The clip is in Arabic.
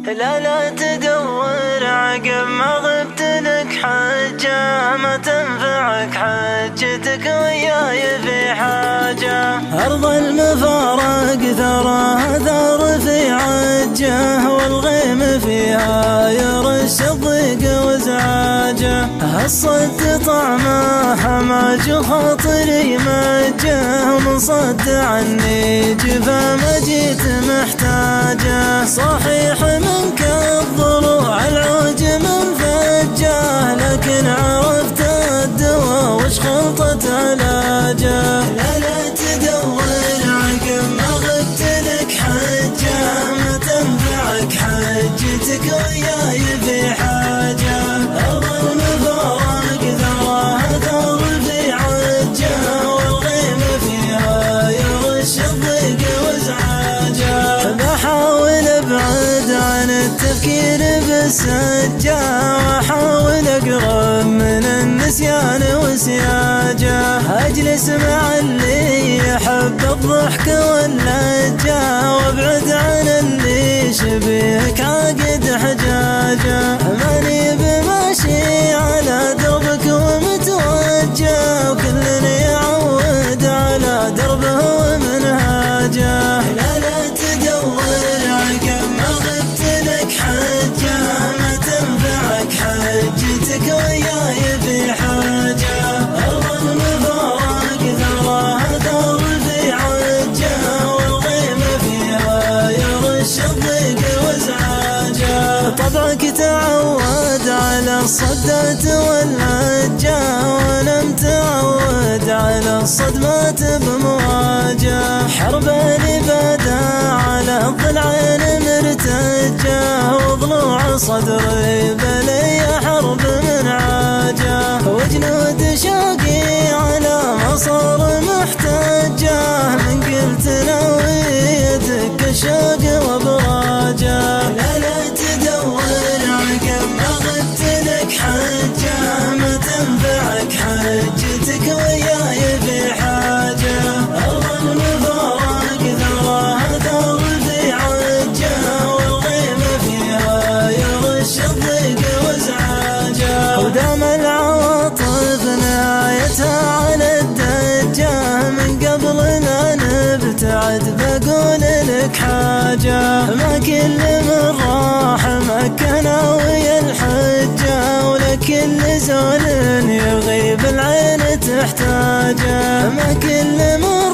لا تدور عقب ما غبت لك حجة، ما تنفعك حجتك وياي في حاجة. أرض المفارق ثراها ثار في عجة، والغيم فيها يرش الضيق وازعاجه. الصد طعمه حماج وخاطري مجه، ومن صد عني جفا ما جيت محتاجه. صحيح منك الضلوع العوج منفجه، لكن عرفت الدواء وش خلطة علاجه. لا تدور عقب ما غبت لك حجة، ما تنفعك حجتك وياي في حاجة. أرض المفارق ثراها ثار في عجة، والغيم فيها يرش الضيق وازعاجه. بحاول ابعد عن التفكير بالسجة، واحاول اقرب من النسيان وسياجه. اجلس مع اللي يحب الضحك واللجة، وابعد عن اللي شبيهك عاقد حجاجه. ماني بماشي على دربك ومتوجه، وكل يعود على دربه ومنهاجه. لا تدور عقب ما غبت لك حجة، ما تنفعك حجتك وياي في حاجة. أرض المفارق ثراها ثار في عجة، والغيم فيها يرش الضيق وازعاجه. طبعك تعود على الصدات والهجة، وانا متعود على الصدمات بمواجه. حرب الإبادة على الضلعين مرتجة، وضلوع صدري بلي حرب منعاجة. وجنود شوقي على مصار محتاجة، من قلت ناوي يدق الشوق وابراجه. لا تدور عقب ما غبت لك حجة، ما تنفعك حجتك وياي في حاجة. أرض المفارق ثراها ثار في عجة، والغيم فيها يرش الضيق وازعاجه. ودام العواطف نهايتها على الدجة، من قبل ما نبتعد بقول لك حاجة. ما كل من راح مكنا ويا الحجة، ولكل زول يغيب العين تحتاجه. ما كل من